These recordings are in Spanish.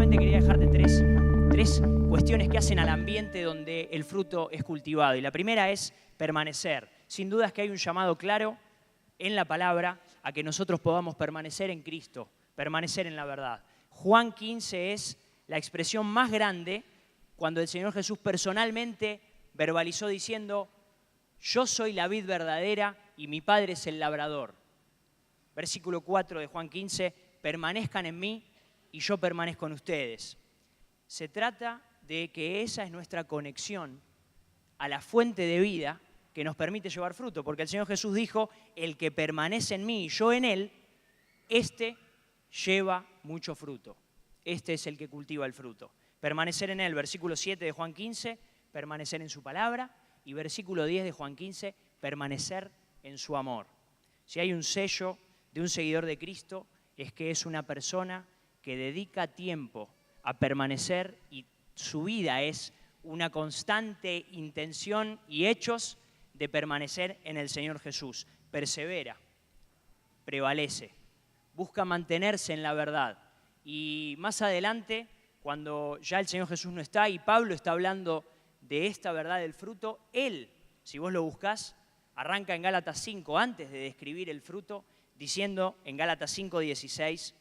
solamente quería dejarte tres cuestiones que hacen al ambiente donde el fruto es cultivado. Y la primera es permanecer. Sin duda es que hay un llamado claro en la palabra a que nosotros podamos permanecer en Cristo, permanecer en la verdad. Juan 15 es la expresión más grande cuando el Señor Jesús personalmente verbalizó diciendo: yo soy la vid verdadera y mi Padre es el labrador. Versículo 4 de Juan 15, permanezcan en mí y yo permanezco en ustedes. Se trata de que esa es nuestra conexión a la fuente de vida que nos permite llevar fruto, porque el Señor Jesús dijo: el que permanece en mí y yo en él, este lleva mucho fruto. Este es el que cultiva el fruto. Permanecer en él, versículo 7 de Juan 15, permanecer en su palabra, y versículo 10 de Juan 15, permanecer en su amor. Si hay un sello de un seguidor de Cristo, es que es una persona que dedica tiempo a permanecer y su vida es una constante intención y hechos de permanecer en el Señor Jesús. Persevera, prevalece, busca mantenerse en la verdad. Y más adelante, cuando ya el Señor Jesús no está y Pablo está hablando de esta verdad del fruto, él, si vos lo buscás, arranca en Gálatas 5, antes de describir el fruto, diciendo en Gálatas 5:16,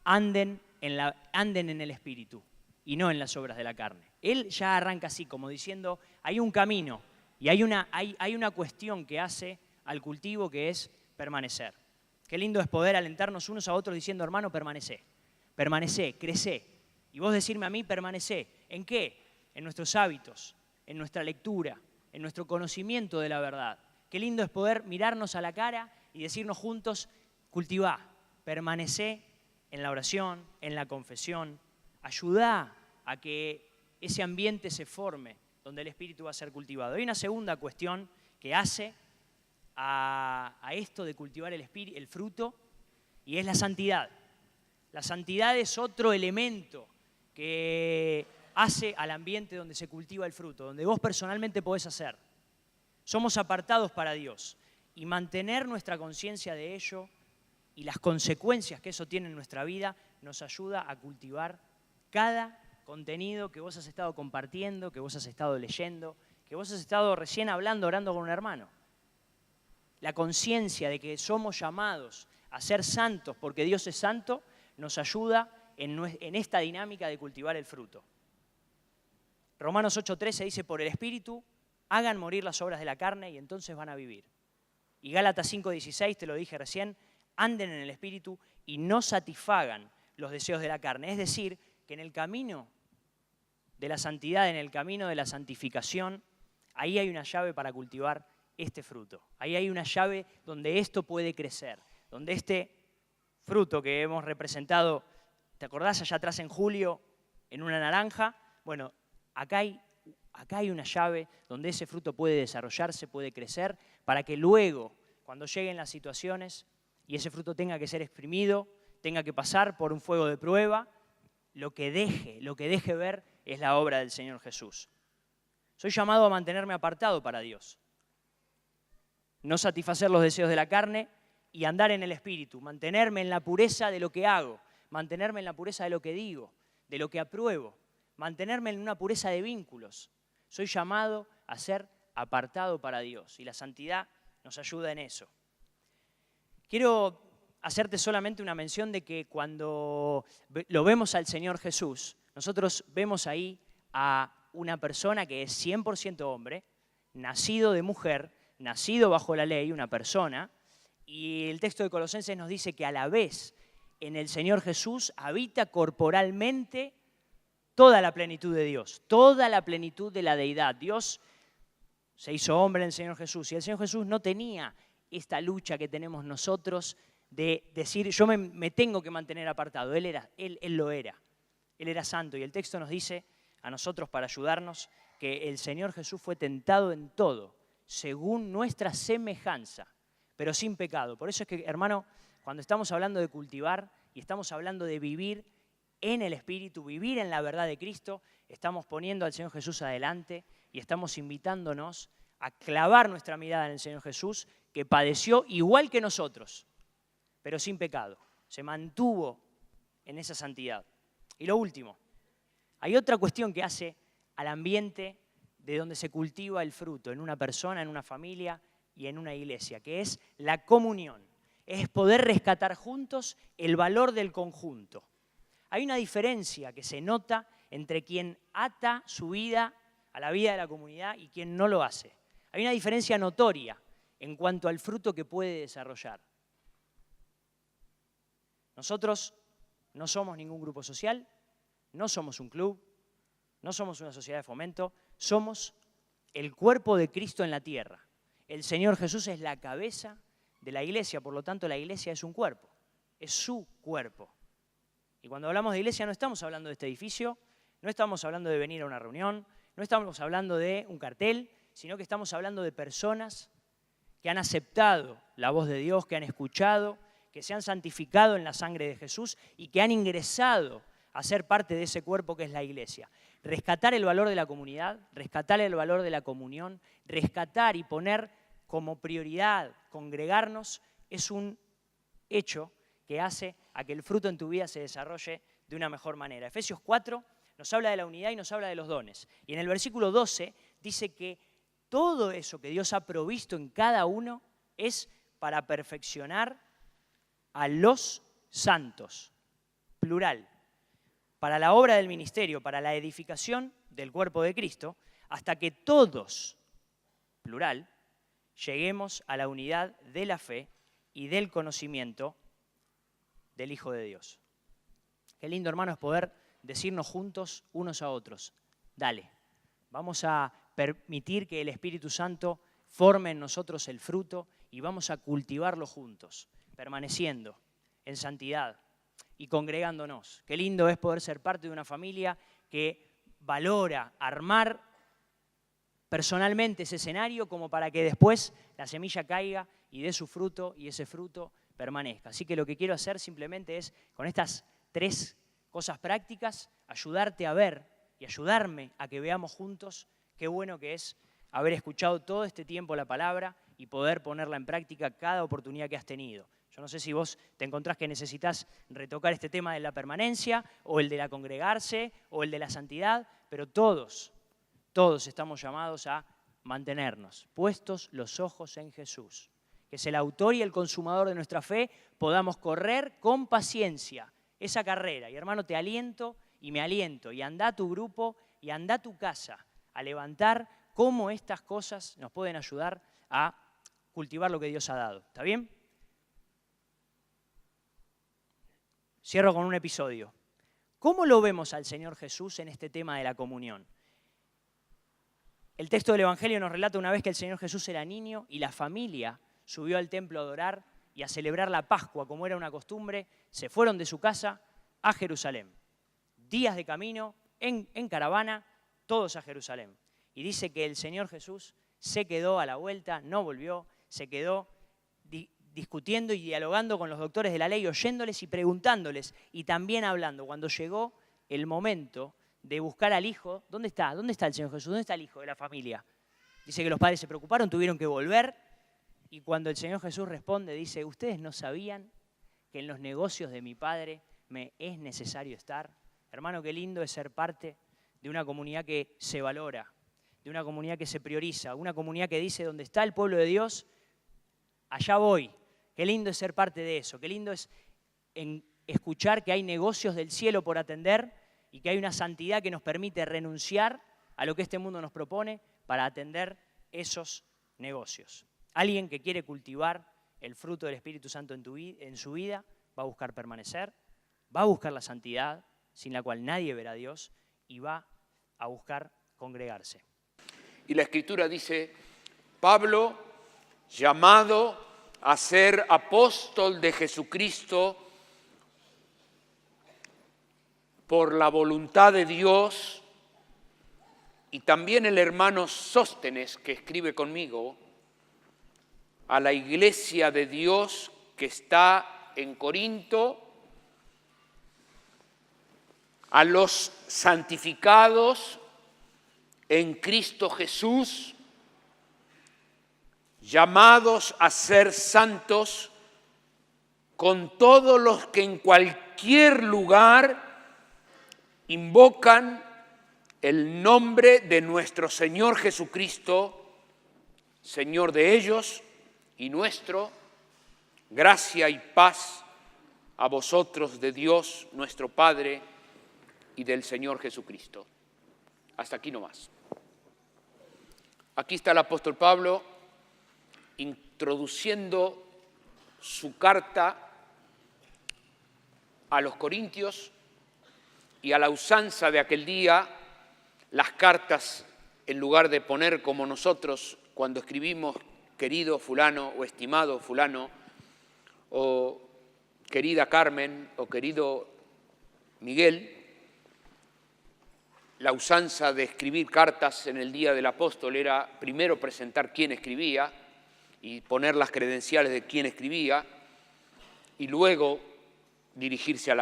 anden en el Espíritu y no en las obras de la carne. Él ya arranca así, como diciendo, hay un camino y hay una cuestión que hace al cultivo, que es permanecer. Qué lindo es poder alentarnos unos a otros diciendo: hermano, permanecé, crecé. Y vos decirme a mí: permanecé. ¿En qué? En nuestros hábitos, en nuestra lectura, en nuestro conocimiento de la verdad. Qué lindo es poder mirarnos a la cara y decirnos juntos: cultivá, permanecé en la oración, en la confesión. Ayudá a que ese ambiente se forme donde el Espíritu va a ser cultivado. Hay una segunda cuestión que hace a esto de cultivar el fruto, y es la santidad. La santidad es otro elemento que hace al ambiente donde se cultiva el fruto, donde vos personalmente podés hacer. Somos apartados para Dios, y mantener nuestra conciencia de ello y las consecuencias que eso tiene en nuestra vida nos ayuda a cultivar cada contenido que vos has estado compartiendo, que vos has estado leyendo, que vos has estado recién hablando, orando con un hermano. La conciencia de que somos llamados a ser santos porque Dios es santo nos ayuda en esta dinámica de cultivar el fruto. Romanos 8:13 dice: por el Espíritu hagan morir las obras de la carne y entonces van a vivir. Y Gálatas 5:16, te lo dije recién, anden en el Espíritu y no satisfagan los deseos de la carne. Es decir, que en el camino de la santidad, en el camino de la santificación, ahí hay una llave para cultivar este fruto. Ahí hay una llave donde esto puede crecer, donde este fruto que hemos representado, ¿te acordás allá atrás en julio, en una naranja? Bueno, acá hay una llave donde ese fruto puede desarrollarse, puede crecer, para que luego, cuando lleguen las situaciones y ese fruto tenga que ser exprimido, tenga que pasar por un fuego de prueba, lo que deje ver es la obra del Señor Jesús. Soy llamado a mantenerme apartado para Dios, no satisfacer los deseos de la carne y andar en el Espíritu, mantenerme en la pureza de lo que hago, mantenerme en la pureza de lo que digo, de lo que apruebo, mantenerme en una pureza de vínculos. Soy llamado a ser apartado para Dios y la santidad nos ayuda en eso. Quiero hacerte solamente una mención de que cuando lo vemos al Señor Jesús, nosotros vemos ahí a una persona que es 100% hombre, nacido de mujer, nacido bajo la ley, una persona, y el texto de Colosenses nos dice que a la vez en el Señor Jesús habita corporalmente toda la plenitud de Dios, toda la plenitud de la deidad. Dios se hizo hombre en el Señor Jesús, y el Señor Jesús no tenía esta lucha que tenemos nosotros de decir: yo me tengo que mantener apartado. Él lo era. Él era santo, y el texto nos dice a nosotros, para ayudarnos, que el Señor Jesús fue tentado en todo, según nuestra semejanza, pero sin pecado. Por eso es que, hermano, cuando estamos hablando de cultivar y estamos hablando de vivir en el Espíritu, vivir en la verdad de Cristo, estamos poniendo al Señor Jesús adelante y estamos invitándonos a clavar nuestra mirada en el Señor Jesús, que padeció igual que nosotros, pero sin pecado. Se mantuvo en esa santidad. Y lo último, hay otra cuestión que hace al ambiente de donde se cultiva el fruto, en una persona, en una familia y en una iglesia, que es la comunión. Es poder rescatar juntos el valor del conjunto. Hay una diferencia que se nota entre quien ata su vida a la vida de la comunidad y quien no lo hace. Hay una diferencia notoria en cuanto al fruto que puede desarrollar. Nosotros no somos ningún grupo social, no somos un club, no somos una sociedad de fomento, somos el cuerpo de Cristo en la tierra. El Señor Jesús es la cabeza de la iglesia, por lo tanto la iglesia es un cuerpo, es su cuerpo. Y cuando hablamos de iglesia no estamos hablando de este edificio, no estamos hablando de venir a una reunión, no estamos hablando de un cartel, sino que estamos hablando de personas que han aceptado la voz de Dios, que han escuchado, que se han santificado en la sangre de Jesús y que han ingresado a ser parte de ese cuerpo que es la iglesia. Rescatar el valor de la comunidad, rescatar el valor de la comunión, rescatar y poner como prioridad congregarnos es un hecho que hace a que el fruto en tu vida se desarrolle de una mejor manera. Efesios 4 nos habla de la unidad y nos habla de los dones. Y en el versículo 12 dice que todo eso que Dios ha provisto en cada uno es para perfeccionar a los santos, plural, para la obra del ministerio, para la edificación del cuerpo de Cristo, hasta que todos, plural, lleguemos a la unidad de la fe y del conocimiento del Hijo de Dios. Qué lindo, hermano, es poder decirnos juntos unos a otros, dale, vamos a permitir que el Espíritu Santo forme en nosotros el fruto y vamos a cultivarlo juntos, permaneciendo en santidad y congregándonos. Qué lindo es poder ser parte de una familia que valora armar personalmente ese escenario como para que después la semilla caiga y dé su fruto y ese fruto permanezca. Así que lo que quiero hacer simplemente es, con estas 3 cosas prácticas, ayudarte a ver y ayudarme a que veamos juntos qué bueno que es haber escuchado todo este tiempo la palabra y poder ponerla en práctica cada oportunidad que has tenido. Yo no sé si vos te encontrás que necesitas retocar este tema de la permanencia o el de la congregarse o el de la santidad, pero todos estamos llamados a mantenernos puestos los ojos en Jesús, que es el autor y el consumador de nuestra fe, podamos correr con paciencia esa carrera. Y hermano, te aliento y me aliento, y anda a tu grupo y anda a tu casa a levantar cómo estas cosas nos pueden ayudar a cultivar lo que Dios ha dado. ¿Está bien? Cierro con un episodio. ¿Cómo lo vemos al Señor Jesús en este tema de la comunión? El texto del Evangelio nos relata una vez que el Señor Jesús era niño y la familia subió al templo a adorar y a celebrar la Pascua, como era una costumbre. Se fueron de su casa a Jerusalén. Días de camino, en caravana, todos a Jerusalén. Y dice que el Señor Jesús se quedó a la vuelta, no volvió, se quedó discutiendo y dialogando con los doctores de la ley, oyéndoles y preguntándoles, y también hablando. Cuando llegó el momento de buscar al hijo, ¿dónde está? ¿Dónde está el Señor Jesús? ¿Dónde está el hijo de la familia? Dice que los padres se preocuparon, tuvieron que volver, y cuando el Señor Jesús responde, dice, ¿ustedes no sabían que en los negocios de mi Padre me es necesario estar? Hermano, qué lindo es ser parte de una comunidad que se valora, de una comunidad que se prioriza, una comunidad que dice, donde está el pueblo de Dios, allá voy. Qué lindo es ser parte de eso, qué lindo es escuchar que hay negocios del cielo por atender y que hay una santidad que nos permite renunciar a lo que este mundo nos propone para atender esos negocios. Alguien que quiere cultivar el fruto del Espíritu Santo en su vida va a buscar permanecer, va a buscar la santidad, sin la cual nadie verá a Dios, y va a buscar congregarse. Y la Escritura dice, Pablo, llamado a ser apóstol de Jesucristo por la voluntad de Dios, y también el hermano Sóstenes, que escribe conmigo, a la iglesia de Dios que está en Corinto, a los santificados en Cristo Jesús, llamados a ser santos, con todos los que en cualquier lugar invocan el nombre de nuestro Señor Jesucristo, Señor de ellos y nuestro, gracia y paz a vosotros de Dios nuestro Padre y del Señor Jesucristo. Hasta aquí nomás. Aquí está el apóstol Pablo introduciendo su carta a los corintios, y a la usanza de aquel día, las cartas, en lugar de poner como nosotros cuando escribimos querido fulano o estimado fulano, o querida Carmen o querido Miguel, la usanza de escribir cartas en el día del apóstol era primero presentar quién escribía y poner las credenciales de quién escribía, y luego dirigirse a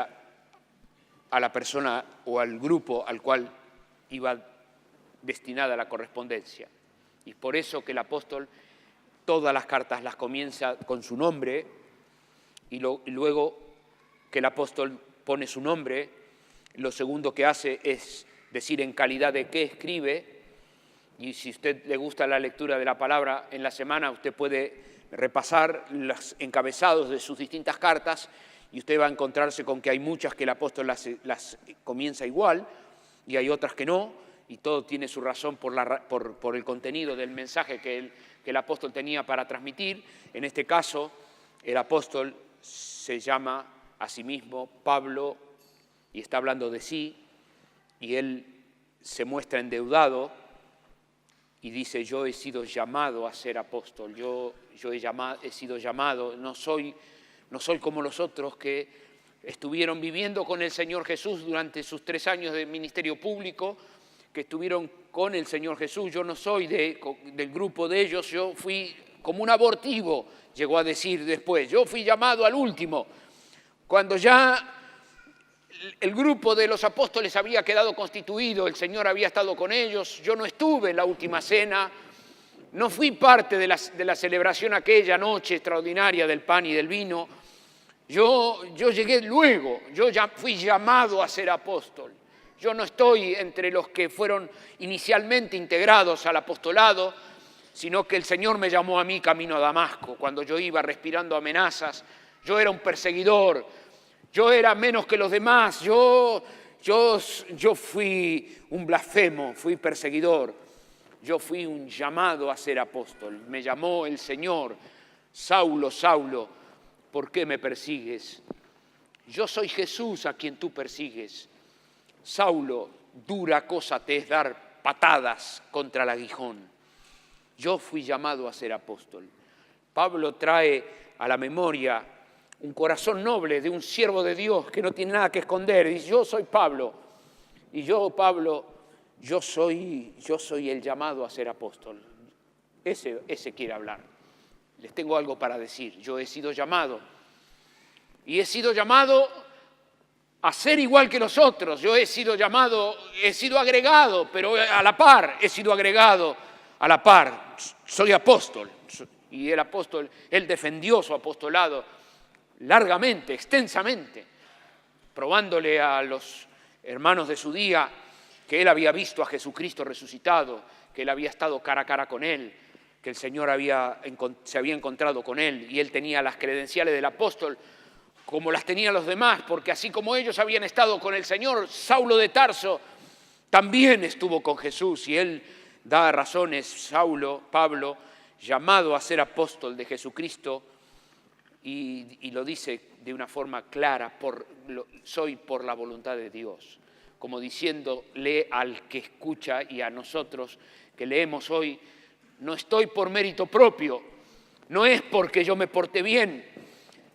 la persona o al grupo al cual iba destinada la correspondencia. Y por eso que el apóstol todas las cartas las comienza con su nombre, y luego que el apóstol pone su nombre, lo segundo que hace es decir en calidad de qué escribe. Y si a usted le gusta la lectura de la palabra en la semana, usted puede repasar los encabezados de sus distintas cartas, y usted va a encontrarse con que hay muchas que el apóstol las comienza igual y hay otras que no, y todo tiene su razón por el contenido del mensaje que el apóstol tenía para transmitir. En este caso, el apóstol se llama a sí mismo Pablo y está hablando de sí, y él se muestra endeudado y dice: yo he sido llamado a ser apóstol, yo he sido llamado, no soy como los otros que estuvieron viviendo con el Señor Jesús durante sus 3 años de ministerio público, que estuvieron con el Señor Jesús. Yo no soy del grupo de ellos, yo fui como un abortivo, llegó a decir después. Yo fui llamado al último. Cuando ya el grupo de los apóstoles había quedado constituido, el Señor había estado con ellos, yo no estuve en la última cena, no fui parte de la celebración aquella noche extraordinaria del pan y del vino. Yo llegué luego, yo ya fui llamado a ser apóstol. Yo no estoy entre los que fueron inicialmente integrados al apostolado, sino que el Señor me llamó a mí camino a Damasco. Cuando yo iba respirando amenazas, yo era un perseguidor, yo era menos que los demás, yo fui un blasfemo, fui perseguidor. Yo fui un llamado a ser apóstol. Me llamó el Señor: Saulo, Saulo, ¿por qué me persigues? Yo soy Jesús a quien tú persigues. Saulo, dura cosa te es dar patadas contra el aguijón. Yo fui llamado a ser apóstol. Pablo trae a la memoria un corazón noble de un siervo de Dios que no tiene nada que esconder. Dice: yo soy Pablo, y yo, Pablo, yo soy el llamado a ser apóstol. Ese quiere hablar. Les tengo algo para decir. Yo he sido llamado. Y he sido llamado a ser igual que los otros. Yo he sido llamado, he sido agregado, pero a la par, he sido agregado a la par. Soy apóstol. Y el apóstol, él defendió su apostolado largamente, extensamente, probándole a los hermanos de su día que él había visto a Jesucristo resucitado, que él había estado cara a cara con él, que el Señor se había encontrado con él, y él tenía las credenciales del apóstol como las tenían los demás, porque así como ellos habían estado con el Señor, Saulo de Tarso también estuvo con Jesús, y él da razones, Pablo, llamado a ser apóstol de Jesucristo, y lo dice de una forma clara: soy por la voluntad de Dios. Como diciéndole al que escucha y a nosotros que leemos hoy: no estoy por mérito propio, no es porque yo me porté bien,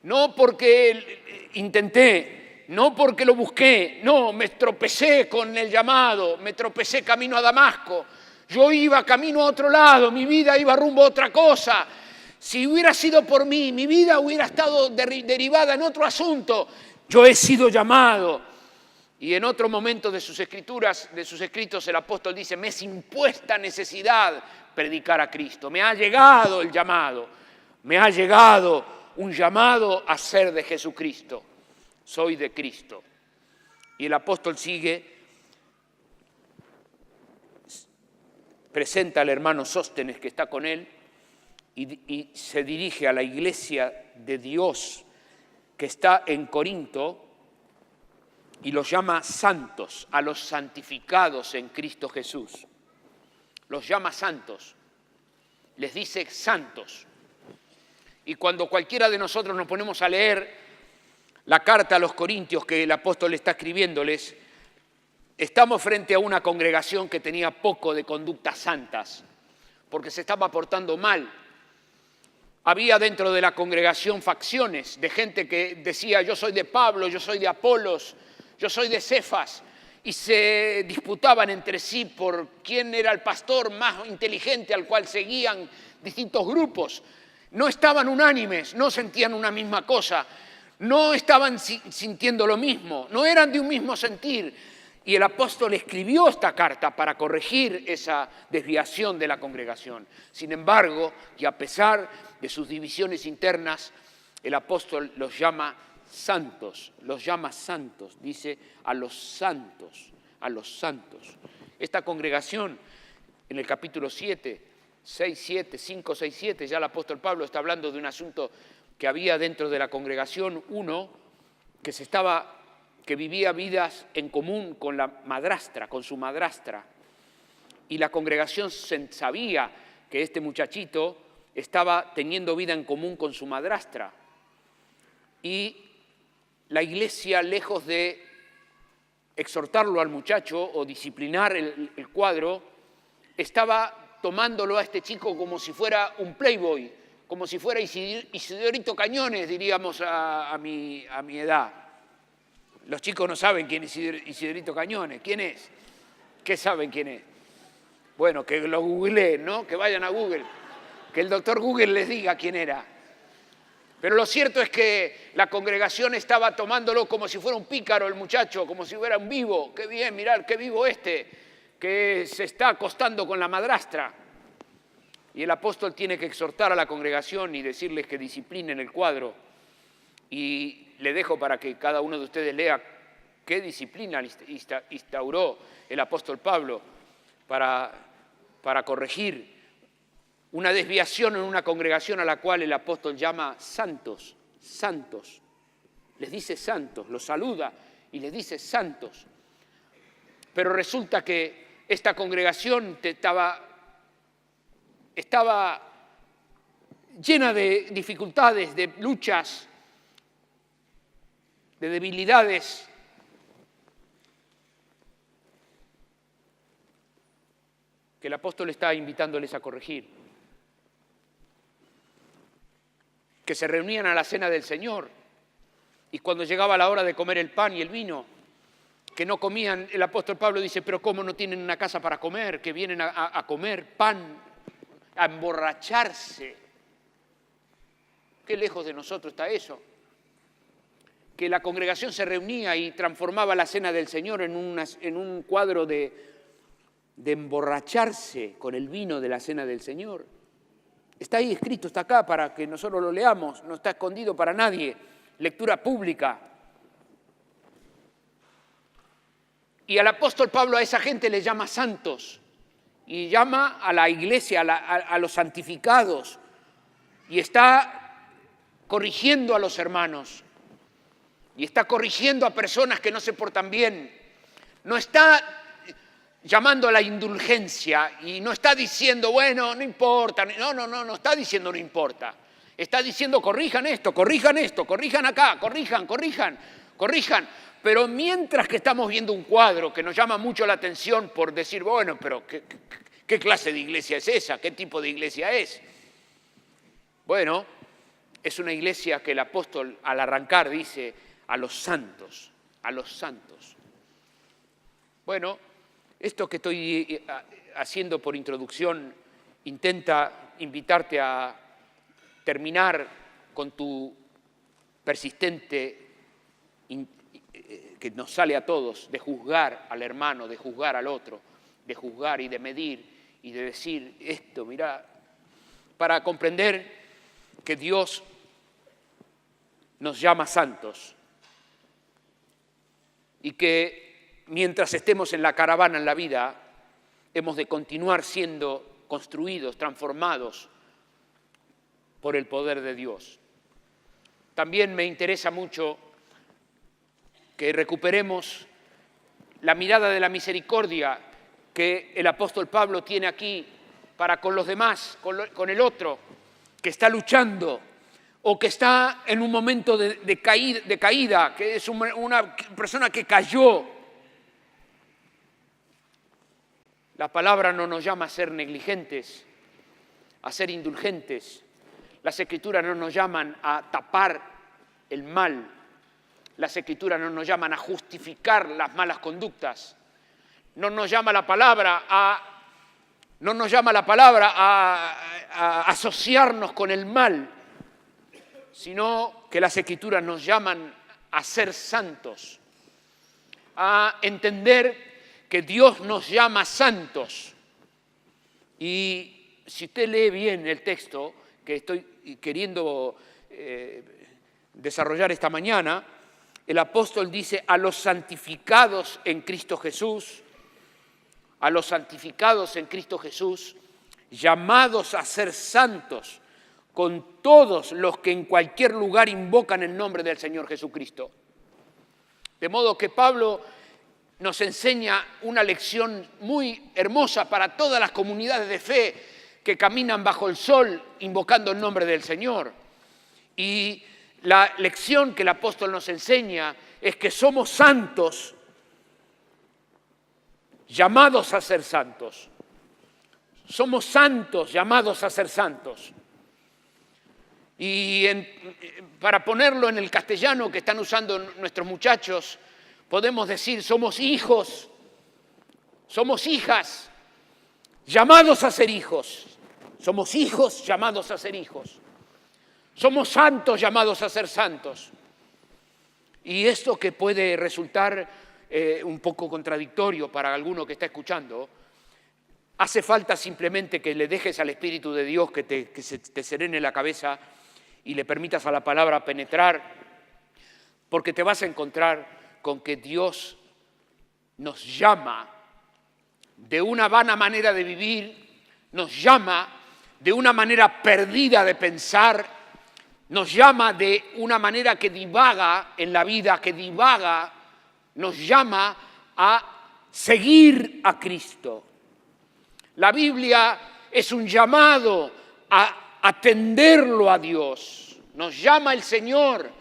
no porque intenté, no porque lo busqué, no, me tropecé con el llamado, me tropecé camino a Damasco, yo iba camino a otro lado, mi vida iba rumbo a otra cosa. Si hubiera sido por mí, mi vida hubiera estado derivada en otro asunto. Yo he sido llamado. Y en otro momento de sus escritos, el apóstol dice: me es impuesta necesidad predicar a Cristo. Me ha llegado el llamado. Me ha llegado un llamado a ser de Jesucristo. Soy de Cristo. Y el apóstol sigue presenta al hermano Sóstenes que está con él y se dirige a la iglesia de Dios que está en Corinto y los llama santos, a los santificados en Cristo Jesús. Los llama santos, les dice santos. Y cuando cualquiera de nosotros nos ponemos a leer la carta a los Corintios que el apóstol está escribiéndoles, estamos frente a una congregación que tenía poco de conductas santas, porque se estaba portando mal. Había dentro de la congregación facciones de gente que decía yo soy de Pablo, yo soy de Apolos, yo soy de Cefas, y se disputaban entre sí por quién era el pastor más inteligente al cual seguían distintos grupos. No estaban unánimes, no sentían una misma cosa, no estaban sintiendo lo mismo, no eran de un mismo sentir. Y el apóstol escribió esta carta para corregir esa desviación de la congregación. Sin embargo, y a pesar de sus divisiones internas, el apóstol los llama santos, dice a los santos, a los santos. Esta congregación, en el capítulo 7, 6, 7, 5, 6, 7, ya el apóstol Pablo está hablando de un asunto que había dentro de la congregación, uno que vivía vidas en común con la madrastra, con su madrastra. Y la congregación sabía que este muchachito estaba teniendo vida en común con su madrastra. Y la iglesia, lejos de exhortarlo al muchacho o disciplinar el cuadro, estaba tomándolo a este chico como si fuera un playboy, como si fuera Isidorito Cañones, diríamos a mi edad. Los chicos no saben quién es Isidorito Cañones. ¿Quién es? ¿Qué saben quién es? Bueno, que lo googleen, ¿no? Que vayan a Google. Que el doctor Google les diga quién era. Pero lo cierto es que la congregación estaba tomándolo como si fuera un pícaro el muchacho, como si fuera un vivo. Qué bien, mirad, qué vivo que se está acostando con la madrastra. Y el apóstol tiene que exhortar a la congregación y decirles que disciplinen el cuadro. Y le dejo para que cada uno de ustedes lea qué disciplina instauró el apóstol Pablo para corregir una desviación en una congregación a la cual el apóstol llama santos, santos. Les dice santos, los saluda y les dice santos. Pero resulta que esta congregación estaba llena de dificultades, de luchas, de debilidades. Que el apóstol está invitándoles a corregir. Que se reunían a la cena del Señor y cuando llegaba la hora de comer el pan y el vino, que no comían, el apóstol Pablo dice, pero ¿cómo no tienen una casa para comer? Que vienen a comer pan, a emborracharse. Qué lejos de nosotros está eso. Que la congregación se reunía y transformaba la cena del Señor en un cuadro de emborracharse con el vino de la cena del Señor. Está ahí escrito, está acá para que nosotros lo leamos, no está escondido para nadie. Lectura pública. Y al apóstol Pablo a esa gente le llama santos y llama a la iglesia, a los santificados y está corrigiendo a los hermanos y está corrigiendo a personas que no se portan bien. No está llamando a la indulgencia y no está diciendo, bueno, no importa. No está diciendo no importa. Está diciendo corrijan esto, corrijan acá, corrijan. Pero mientras que estamos viendo un cuadro que nos llama mucho la atención por decir, bueno, pero ¿qué clase de iglesia es esa? ¿Qué tipo de iglesia es? Bueno, es una iglesia que el apóstol al arrancar dice a los santos, a los santos. Bueno, esto que estoy haciendo por introducción intenta invitarte a terminar con tu persistente que nos sale a todos de juzgar al hermano, de juzgar al otro, de juzgar y de medir y de decir esto, mirá, para comprender que Dios nos llama santos y que mientras estemos en la caravana en la vida, hemos de continuar siendo construidos, transformados por el poder de Dios. También me interesa mucho que recuperemos la mirada de la misericordia que el apóstol Pablo tiene aquí para con los demás, con el otro, que está luchando o que está en un momento de caída, que es una persona que cayó. La palabra no nos llama a ser negligentes, a ser indulgentes. Las Escrituras no nos llaman a tapar el mal. Las Escrituras no nos llaman a justificar las malas conductas. No nos llama la palabra a asociarnos con el mal, sino que las Escrituras nos llaman a ser santos, a entender que Dios nos llama santos. Y si usted lee bien el texto que estoy queriendo desarrollar esta mañana, el apóstol dice: a los santificados en Cristo Jesús, a los santificados en Cristo Jesús, llamados a ser santos con todos los que en cualquier lugar invocan el nombre del Señor Jesucristo. De modo que Pablo nos enseña una lección muy hermosa para todas las comunidades de fe que caminan bajo el sol invocando el nombre del Señor. Y la lección que el apóstol nos enseña es que somos santos, llamados a ser santos. Somos santos, llamados a ser santos. Y para ponerlo en el castellano que están usando nuestros muchachos, podemos decir: somos hijos, somos hijas, llamados a ser hijos. Somos hijos llamados a ser hijos. Somos santos llamados a ser santos. Y esto que puede resultar un poco contradictorio para alguno que está escuchando, hace falta simplemente que le dejes al Espíritu de Dios que te serene la cabeza y le permitas a la palabra penetrar, porque te vas a encontrar con que Dios nos llama de una vana manera de vivir, nos llama de una manera perdida de pensar, nos llama de una manera que divaga en la vida, que divaga, nos llama a seguir a Cristo. La Biblia es un llamado a atenderlo a Dios. Nos llama el Señor,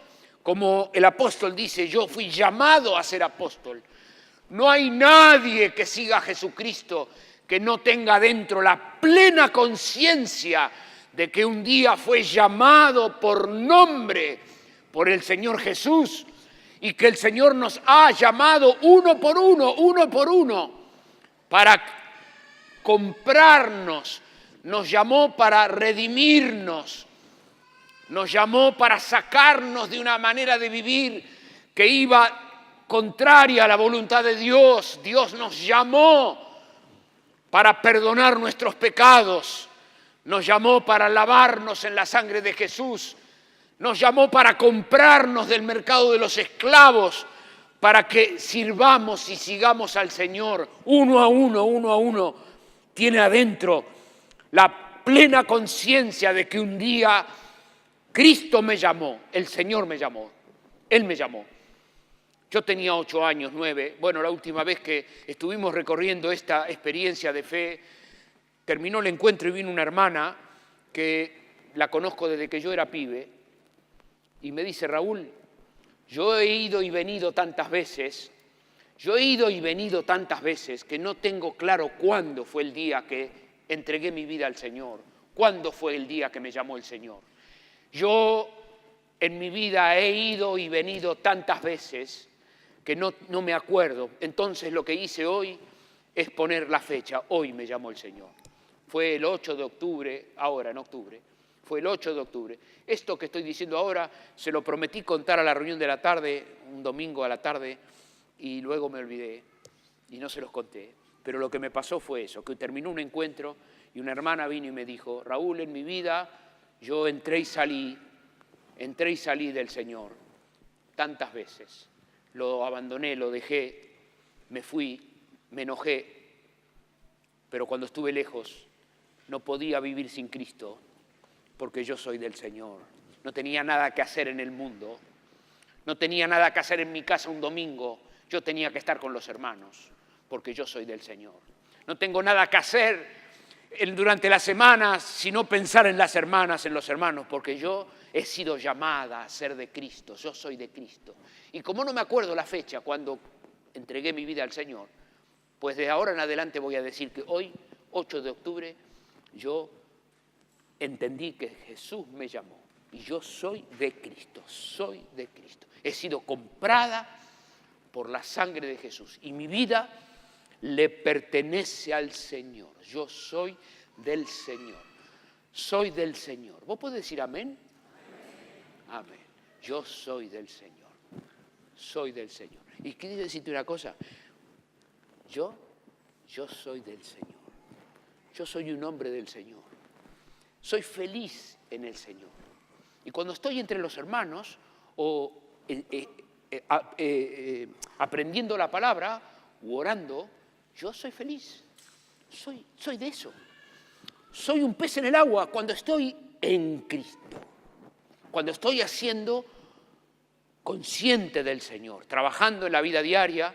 como el apóstol dice: yo fui llamado a ser apóstol. No hay nadie que siga a Jesucristo que no tenga dentro la plena conciencia de que un día fue llamado por nombre por el Señor Jesús y que el Señor nos ha llamado uno por uno, para comprarnos, nos llamó para redimirnos, nos llamó para sacarnos de una manera de vivir que iba contraria a la voluntad de Dios. Dios nos llamó para perdonar nuestros pecados, nos llamó para lavarnos en la sangre de Jesús, nos llamó para comprarnos del mercado de los esclavos, para que sirvamos y sigamos al Señor uno a uno. Tiene adentro la plena conciencia de que un día Cristo me llamó, el Señor me llamó, Él me llamó. Yo tenía 8 años, 9, bueno, la última vez que estuvimos recorriendo esta experiencia de fe, terminó el encuentro y vino una hermana que la conozco desde que yo era pibe y me dice: Raúl, yo he ido y venido tantas veces que no tengo claro cuándo fue el día que entregué mi vida al Señor, cuándo fue el día que me llamó el Señor. Yo en mi vida he ido y venido tantas veces que no me acuerdo. Entonces lo que hice hoy es poner la fecha. Hoy me llamó el Señor. Fue el 8 de octubre, ahora en octubre. Fue el 8 de octubre. Esto que estoy diciendo ahora se lo prometí contar a la reunión de la tarde, un domingo a la tarde, y luego me olvidé y no se los conté. Pero lo que me pasó fue eso, que terminó un encuentro y una hermana vino y me dijo: Raúl, en mi vida yo entré y salí del Señor tantas veces. Lo abandoné, lo dejé, me fui, me enojé, Pero cuando estuve lejos, no podía vivir sin Cristo, porque yo soy del Señor. No tenía nada que hacer en el mundo. No tenía nada que hacer en mi casa un domingo. Yo tenía que estar con los hermanos, porque yo soy del Señor. No tengo nada que hacer durante la semana, sino pensar en las hermanas, en los hermanos, porque yo he sido llamada a ser de Cristo, yo soy de Cristo. Y como no me acuerdo la fecha cuando entregué mi vida al Señor, pues de ahora en adelante voy a decir que hoy, 8 de octubre, yo entendí que Jesús me llamó y yo soy de Cristo, soy de Cristo. He sido comprada por la sangre de Jesús y mi vida le pertenece al Señor. Yo soy del Señor. Soy del Señor. ¿Vos podés decir amén? Amén. Yo soy del Señor. Soy del Señor. Y quiero decirte una cosa. Yo soy del Señor. Yo soy un hombre del Señor. Soy feliz en el Señor. Y cuando estoy entre los hermanos o aprendiendo la palabra u orando, yo soy feliz, soy de eso. Soy un pez en el agua cuando estoy en Cristo, cuando estoy haciendo consciente del Señor, trabajando en la vida diaria,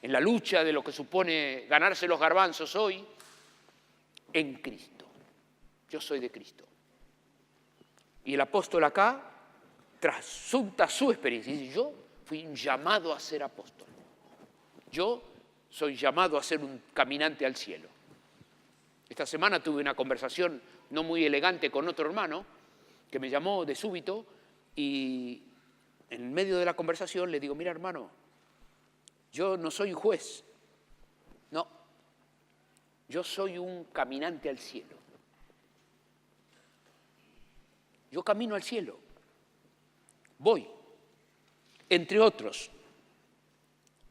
en la lucha de lo que supone ganarse los garbanzos hoy, en Cristo. Yo soy de Cristo. Y el apóstol acá trasunta su experiencia y dice, yo fui llamado a ser apóstol. Yo soy llamado a ser un caminante al cielo. Esta semana tuve una conversación no muy elegante con otro hermano que me llamó de súbito y en medio de la conversación le digo, mira hermano, yo no soy un juez, no, yo soy un caminante al cielo. Yo camino al cielo, voy, entre otros.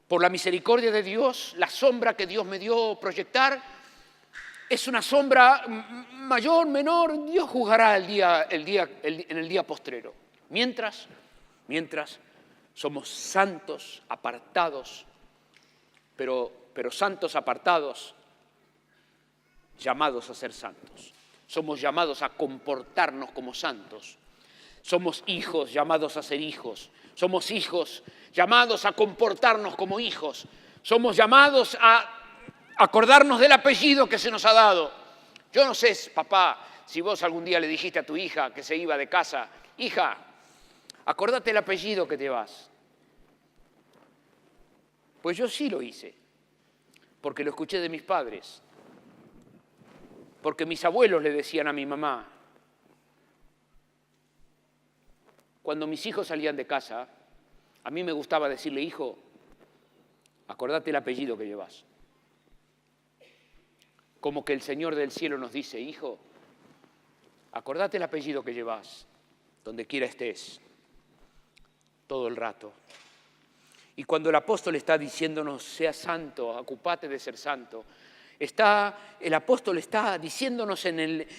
Por la misericordia de Dios, la sombra que Dios me dio proyectar es una sombra mayor, menor. Dios juzgará en el día postrero. Mientras somos santos, apartados, pero santos apartados, llamados a ser santos. Somos llamados a comportarnos como santos. Somos hijos llamados a ser hijos. Somos hijos llamados a comportarnos como hijos. Somos llamados a acordarnos del apellido que se nos ha dado. Yo no sé, papá, si vos algún día le dijiste a tu hija que se iba de casa, hija, acordate el apellido que te vas. Pues yo sí lo hice, porque lo escuché de mis padres, porque mis abuelos le decían a mi mamá. Cuando mis hijos salían de casa, a mí me gustaba decirle, hijo, acordate el apellido que llevas. Como que el Señor del cielo nos dice, hijo, acordate el apellido que llevas, donde quiera estés, todo el rato. Y cuando el apóstol está diciéndonos, sea santo, ocupate de ser santo, el apóstol está diciéndonos,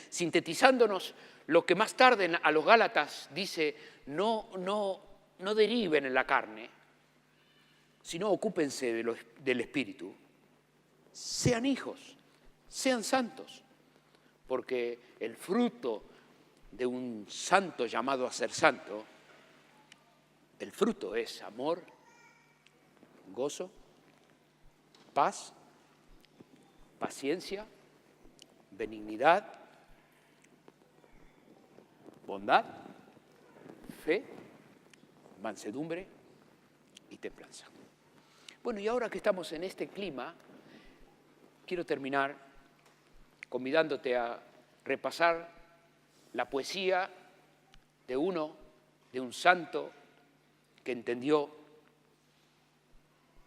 sintetizándonos lo que más tarde a los Gálatas dice, no deriven en la carne, sino ocúpense del Espíritu. Sean hijos, sean santos, porque el fruto de un santo llamado a ser santo, el fruto es amor, gozo, paz, paciencia, benignidad, bondad, fe, mansedumbre y templanza. Bueno, y ahora que estamos en este clima, quiero terminar convidándote a repasar la poesía de un santo que entendió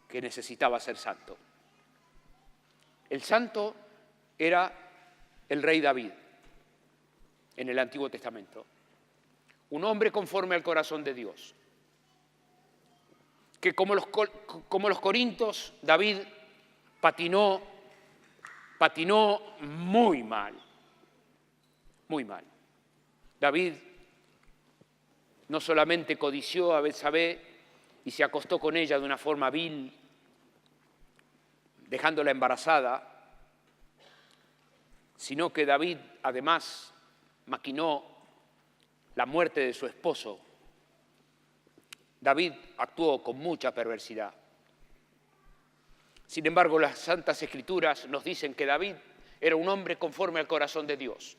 que necesitaba ser santo. El santo era el rey David en el Antiguo Testamento, un hombre conforme al corazón de Dios, que como los corintios, David patinó muy mal, muy mal. David no solamente codició a Betsabé y se acostó con ella de una forma vil, dejándola embarazada, sino que David además maquinó la muerte de su esposo. David actuó con mucha perversidad. Sin embargo, las Santas Escrituras nos dicen que David era un hombre conforme al corazón de Dios.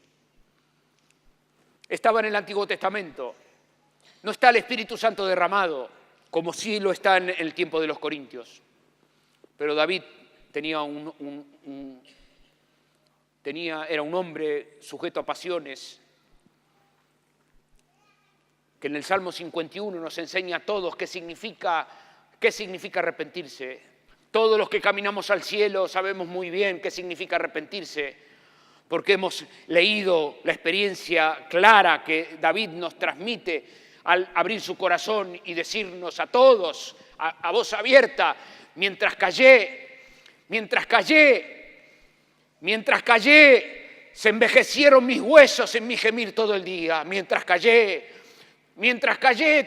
Estaba en el Antiguo Testamento. No está el Espíritu Santo derramado, como sí lo está en el tiempo de los Corintios. Pero David era un hombre sujeto a pasiones, que en el Salmo 51 nos enseña a todos qué significa arrepentirse. Todos los que caminamos al cielo sabemos muy bien qué significa arrepentirse, porque hemos leído la experiencia clara que David nos transmite al abrir su corazón y decirnos a todos, a voz abierta: mientras callé, se envejecieron mis huesos en mi gemir todo el día. Mientras callé,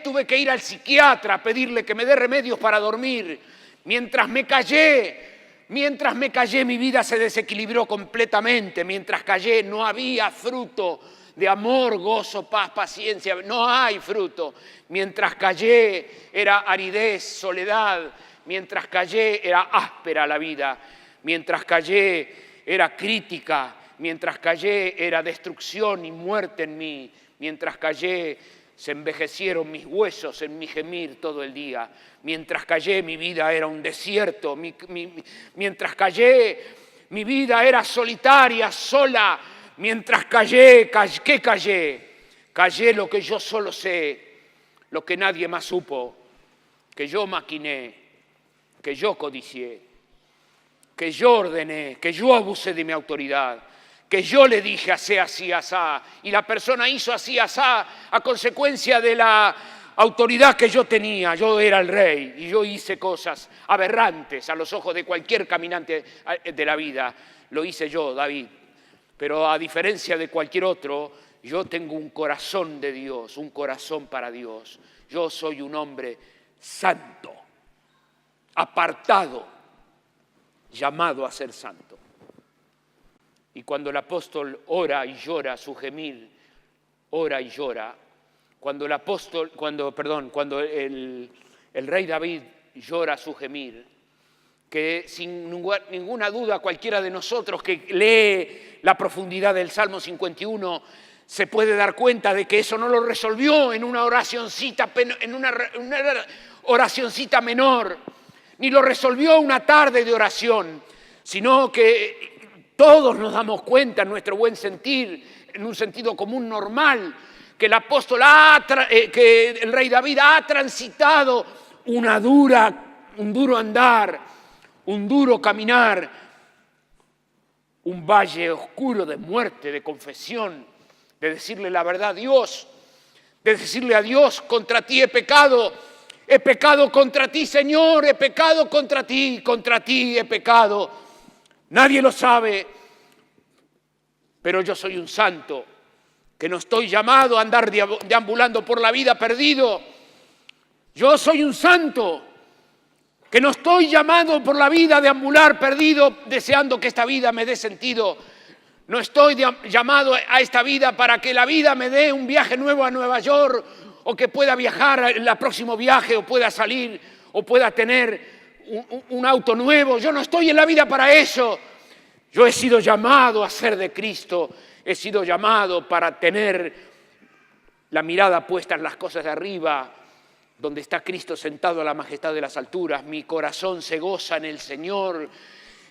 tuve que ir al psiquiatra a pedirle que me dé remedios para dormir. Mientras me callé, mi vida se desequilibró completamente. Mientras callé, no había fruto de amor, gozo, paz, paciencia. No hay fruto. Mientras callé, era aridez, soledad. Mientras callé, era áspera la vida. Mientras callé, era crítica. Mientras callé, era destrucción y muerte en mí. Mientras callé, se envejecieron mis huesos en mi gemir todo el día. Mientras callé, mi vida era un desierto. Mientras callé, mi vida era solitaria, sola. Mientras callé, ¿qué callé? Callé lo que yo solo sé, lo que nadie más supo, que yo maquiné, que yo codicié, que yo ordené, que yo abusé de mi autoridad, que yo le dije así, asá, y la persona hizo así, asá, a consecuencia de la autoridad que yo tenía. Yo era el rey y yo hice cosas aberrantes a los ojos de cualquier caminante de la vida. Lo hice yo, David. Pero a diferencia de cualquier otro, yo tengo un corazón de Dios, un corazón para Dios. Yo soy un hombre santo, apartado, llamado a ser santo. Y cuando el apóstol ora y llora su gemir, ora y llora, cuando el rey David llora su gemir, que sin ninguna duda cualquiera de nosotros que lee la profundidad del Salmo 51 se puede dar cuenta de que eso no lo resolvió en una oracioncita menor, ni lo resolvió una tarde de oración, sino que todos nos damos cuenta en nuestro buen sentir, en un sentido común normal, que el apóstol, que el rey David ha transitado un duro andar, un duro caminar, un valle oscuro de muerte, de confesión, de decirle la verdad a Dios, de decirle a Dios: contra ti he pecado contra ti, Señor, he pecado contra ti he pecado. Nadie lo sabe, pero yo soy un santo, que no estoy llamado a andar deambulando por la vida perdido. Yo soy un santo, que no estoy llamado por la vida a deambular perdido, deseando que esta vida me dé sentido. No estoy llamado a esta vida para que la vida me dé un viaje nuevo a Nueva York, o que pueda viajar en el próximo viaje, o pueda salir, o pueda tener un auto nuevo. Yo no estoy en la vida para eso. Yo he sido llamado a ser de Cristo. He sido llamado para tener la mirada puesta en las cosas de arriba, donde está Cristo sentado a la majestad de las alturas. Mi corazón se goza en el Señor.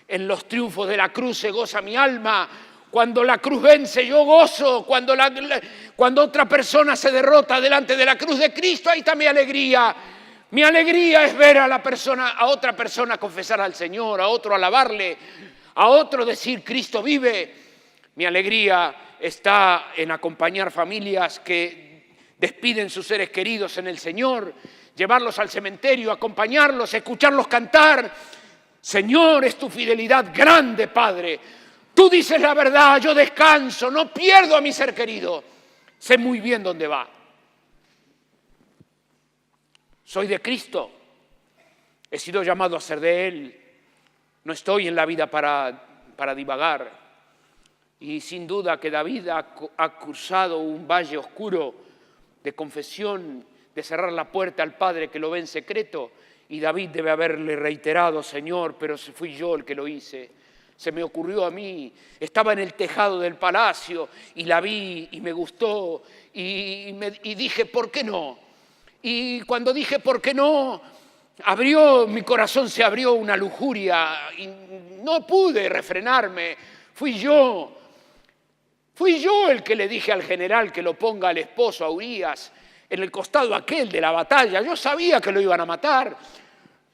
En los triunfos de la cruz se goza mi alma. Cuando la cruz vence, yo gozo. Cuando otra persona se derrota delante de la cruz de Cristo, ahí está mi alegría. Mi alegría es ver a otra persona confesar al Señor, a otro alabarle, a otro decir: Cristo vive. Mi alegría está en acompañar familias que despiden sus seres queridos en el Señor, llevarlos al cementerio, acompañarlos, escucharlos cantar. Señor, es tu fidelidad grande, Padre. Tú dices la verdad, yo descanso, no pierdo a mi ser querido. Sé muy bien dónde va. Soy de Cristo. He sido llamado a ser de Él. No estoy en la vida para divagar. Y sin duda que David ha cruzado un valle oscuro de confesión, de cerrar la puerta al Padre que lo ve en secreto. Y David debe haberle reiterado: Señor, pero fui yo el que lo hice. Se me ocurrió a mí, estaba en el tejado del palacio y la vi y me gustó y dije, ¿por qué no? Y cuando dije, ¿por qué no?, mi corazón se abrió una lujuria y no pude refrenarme. Fui yo el que le dije al general que lo ponga al esposo, a Urías, en el costado aquel de la batalla. Yo sabía que lo iban a matar.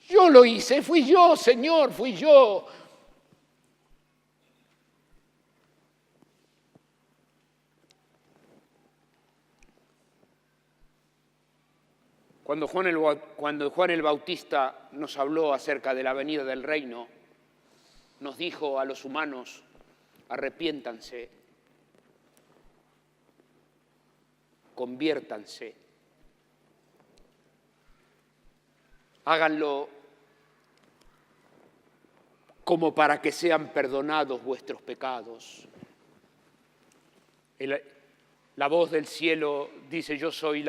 Yo lo hice, fui yo, Señor, fui yo. Cuando Juan el Bautista nos habló acerca de la venida del reino, nos dijo a los humanos: arrepiéntanse, conviértanse, háganlo como para que sean perdonados vuestros pecados. La voz del cielo dice: yo soy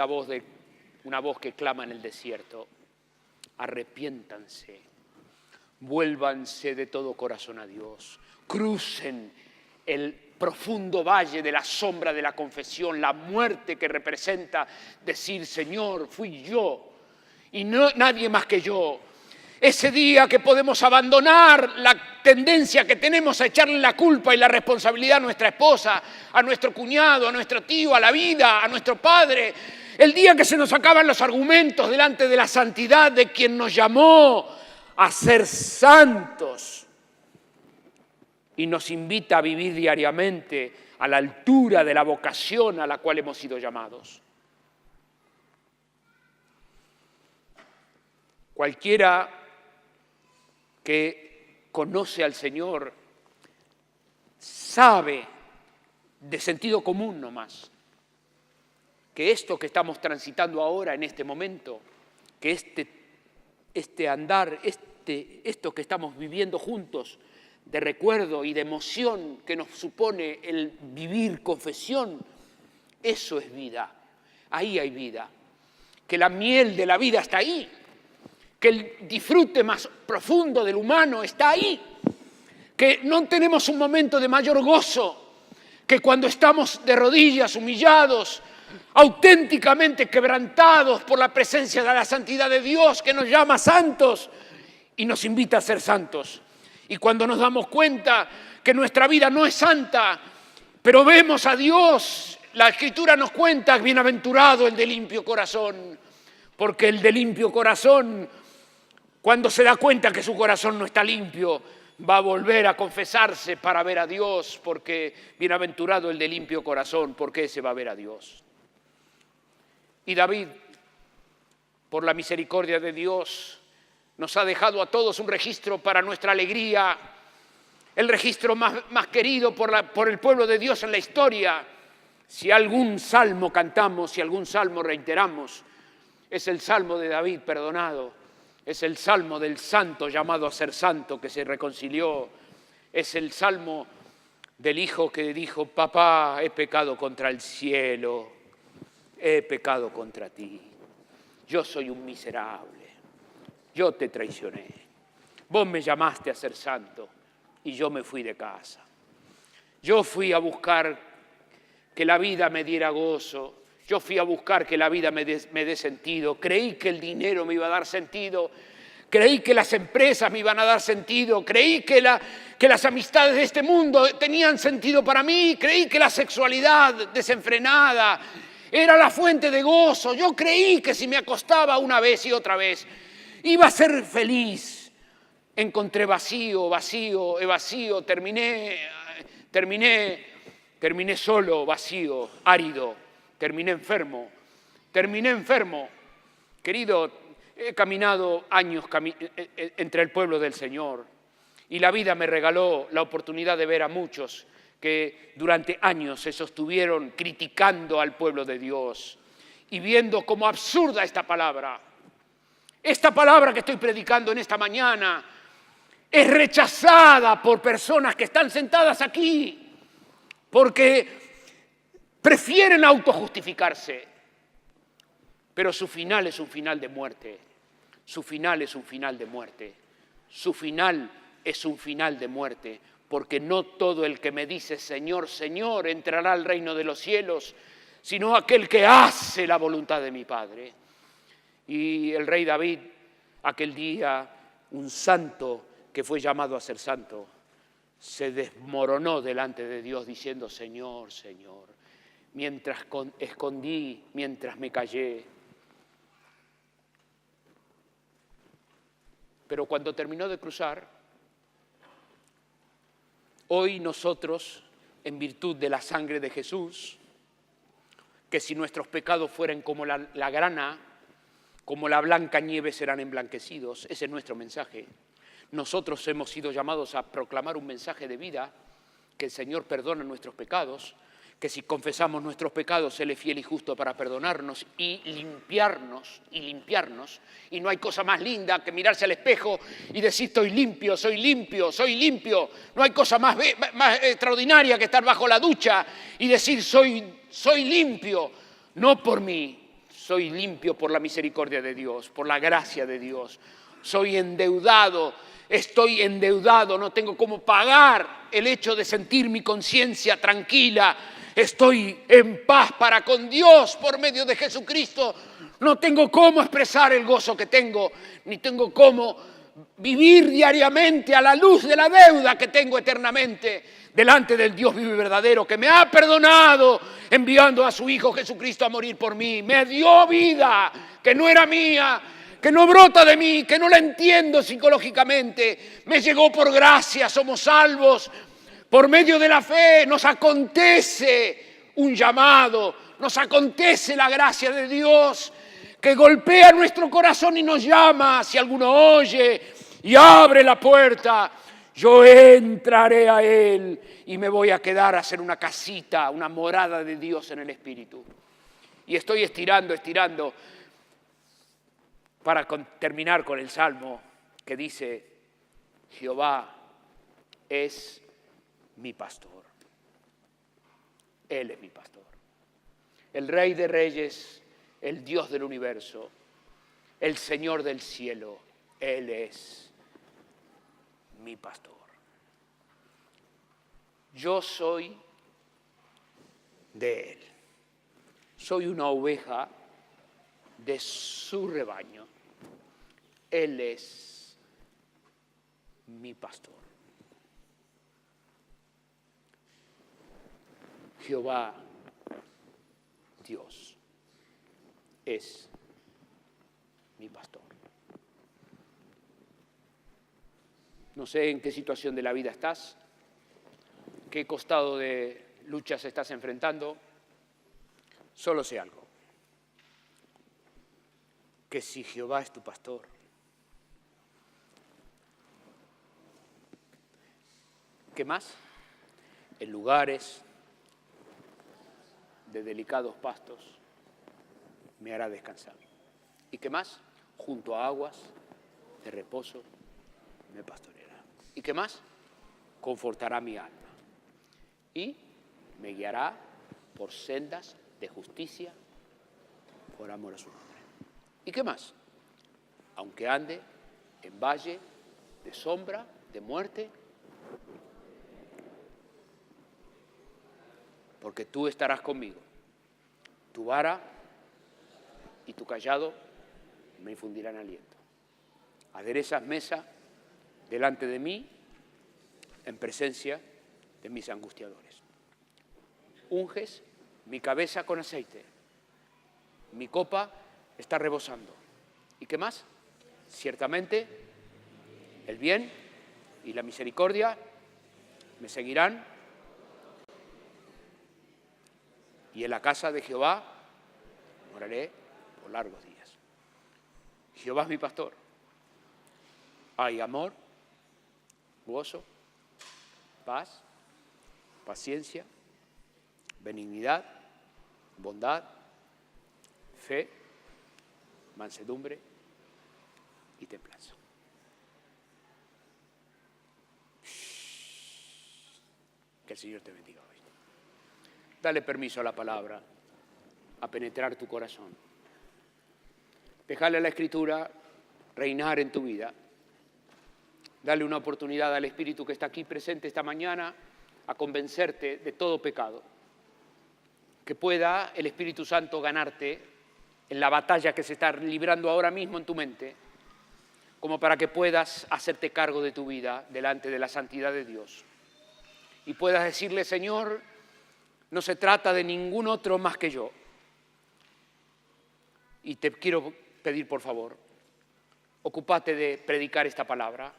una voz que clama en el desierto. Arrepiéntanse, vuélvanse de todo corazón a Dios, crucen el profundo valle de la sombra de la confesión, la muerte que representa decir: Señor, fui yo y no nadie más que yo. Ese día que podemos abandonar la tendencia que tenemos a echarle la culpa y la responsabilidad a nuestra esposa, a nuestro cuñado, a nuestro tío, a la vida, a nuestro padre. El día que se nos acaban los argumentos delante de la santidad de quien nos llamó a ser santos y nos invita a vivir diariamente a la altura de la vocación a la cual hemos sido llamados. Cualquiera que conoce al Señor sabe de sentido común nomás que esto que estamos transitando ahora en este momento, que este andar, esto que estamos viviendo juntos de recuerdo y de emoción que nos supone el vivir confesión, eso es vida. Ahí hay vida. Que la miel de la vida está ahí. Que el disfrute más profundo del humano está ahí. Que no tenemos un momento de mayor gozo que cuando estamos de rodillas, humillados, auténticamente quebrantados por la presencia de la santidad de Dios, que nos llama santos y nos invita a ser santos. Y cuando nos damos cuenta que nuestra vida no es santa, pero vemos a Dios, la Escritura nos cuenta: bienaventurado el de limpio corazón, porque el de limpio corazón, cuando se da cuenta que su corazón no está limpio, va a volver a confesarse para ver a Dios, porque bienaventurado el de limpio corazón, porque ese va a ver a Dios. Y David, por la misericordia de Dios, nos ha dejado a todos un registro para nuestra alegría, el registro más querido por el pueblo de Dios en la historia. Si algún salmo cantamos, si algún salmo reiteramos, es el salmo de David perdonado, es el salmo del santo llamado a ser santo que se reconcilió, es el salmo del hijo que dijo: papá, he pecado contra el cielo, he pecado contra ti, yo soy un miserable, yo te traicioné, vos me llamaste a ser santo y yo me fui de casa. Yo fui a buscar que la vida me diera gozo, yo fui a buscar que la vida me dé sentido, creí que el dinero me iba a dar sentido, creí que las empresas me iban a dar sentido, creí que las amistades de este mundo tenían sentido para mí, creí que la sexualidad desenfrenada era la fuente de gozo. Yo creí que si me acostaba una vez y otra vez iba a ser feliz. Encontré vacío, terminé solo, vacío, árido, terminé enfermo. Querido, he caminado años entre el pueblo del Señor y la vida me regaló la oportunidad de ver a muchos que durante años se sostuvieron criticando al pueblo de Dios y viendo como absurda esta palabra. Esta palabra que estoy predicando en esta mañana es rechazada por personas que están sentadas aquí, porque prefieren autojustificarse, pero su final es un final de muerte. Su final es un final de muerte. Su final es un final de muerte, porque no todo el que me dice Señor, Señor entrará al reino de los cielos, sino aquel que hace la voluntad de mi Padre. Y el rey David, aquel día, un santo que fue llamado a ser santo, se desmoronó delante de Dios diciendo, Señor, Señor, mientras escondí, mientras me callé. Pero cuando terminó de cruzar, hoy nosotros, en virtud de la sangre de Jesús, que si nuestros pecados fueran como la grana, como la blanca nieve serán emblanquecidos, ese es nuestro mensaje. Nosotros hemos sido llamados a proclamar un mensaje de vida, que el Señor perdona nuestros pecados, que si confesamos nuestros pecados, Él es fiel y justo para perdonarnos y limpiarnos, y no hay cosa más linda que mirarse al espejo y decir estoy limpio, soy limpio, soy limpio. No hay cosa más extraordinaria que estar bajo la ducha y decir soy limpio, no por mí, soy limpio por la misericordia de Dios, por la gracia de Dios. Soy endeudado, estoy endeudado, no tengo cómo pagar el hecho de sentir mi conciencia tranquila. Estoy en paz para con Dios por medio de Jesucristo. No tengo cómo expresar el gozo que tengo, ni tengo cómo vivir diariamente a la luz de la deuda que tengo eternamente delante del Dios vivo y verdadero, que me ha perdonado enviando a su Hijo Jesucristo a morir por mí. Me dio vida que no era mía, que no brota de mí, que no la entiendo psicológicamente. Me llegó por gracia, somos salvos. Por medio de la fe nos acontece un llamado, nos acontece la gracia de Dios que golpea nuestro corazón y nos llama. Si alguno oye y abre la puerta, yo entraré a Él y me voy a quedar a hacer una casita, una morada de Dios en el Espíritu. Y estoy estirando para terminar con el Salmo que dice, Jehová es mi pastor. Él es mi pastor. El Rey de Reyes, el Dios del universo, el Señor del cielo, Él es mi pastor. Yo soy de Él. Soy una oveja de su rebaño. Él es mi pastor. Jehová, Dios, es mi pastor. No sé en qué situación de la vida estás, qué costado de luchas estás enfrentando, solo sé algo, que si Jehová es tu pastor, ¿qué más? En lugares de delicados pastos me hará descansar. ¿Y qué más? Junto a aguas de reposo me pastoreará. ¿Y qué más? Confortará mi alma y me guiará por sendas de justicia por amor a su nombre. ¿Y qué más? Aunque ande en valle de sombra, de muerte, porque tú estarás conmigo. Tu vara y tu cayado me infundirán aliento. Aderezas mesa delante de mí en presencia de mis angustiadores. Unges mi cabeza con aceite. Mi copa está rebosando. ¿Y qué más? Ciertamente el bien y la misericordia me seguirán y en la casa de Jehová moraré por largos días. Jehová es mi pastor. Hay amor, gozo, paz, paciencia, benignidad, bondad, fe, mansedumbre y templanza. Que el Señor te bendiga hoy. Dale permiso a la palabra a penetrar tu corazón. Dejale a la Escritura reinar en tu vida. Dale una oportunidad al Espíritu que está aquí presente esta mañana a convencerte de todo pecado. Que pueda el Espíritu Santo ganarte en la batalla que se está librando ahora mismo en tu mente, como para que puedas hacerte cargo de tu vida delante de la santidad de Dios. Y puedas decirle, Señor, no se trata de ningún otro más que yo. Y te quiero pedir, por favor, ocúpate de predicar esta palabra.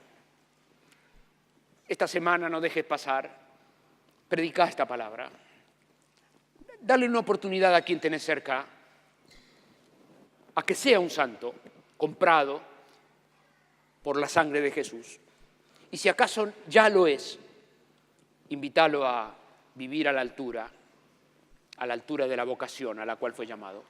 Esta semana no dejes pasar, predica esta palabra. Dale una oportunidad a quien tenés cerca, a que sea un santo, comprado por la sangre de Jesús. Y si acaso ya lo es, invítalo a vivir a la altura de la vocación a la cual fue llamado.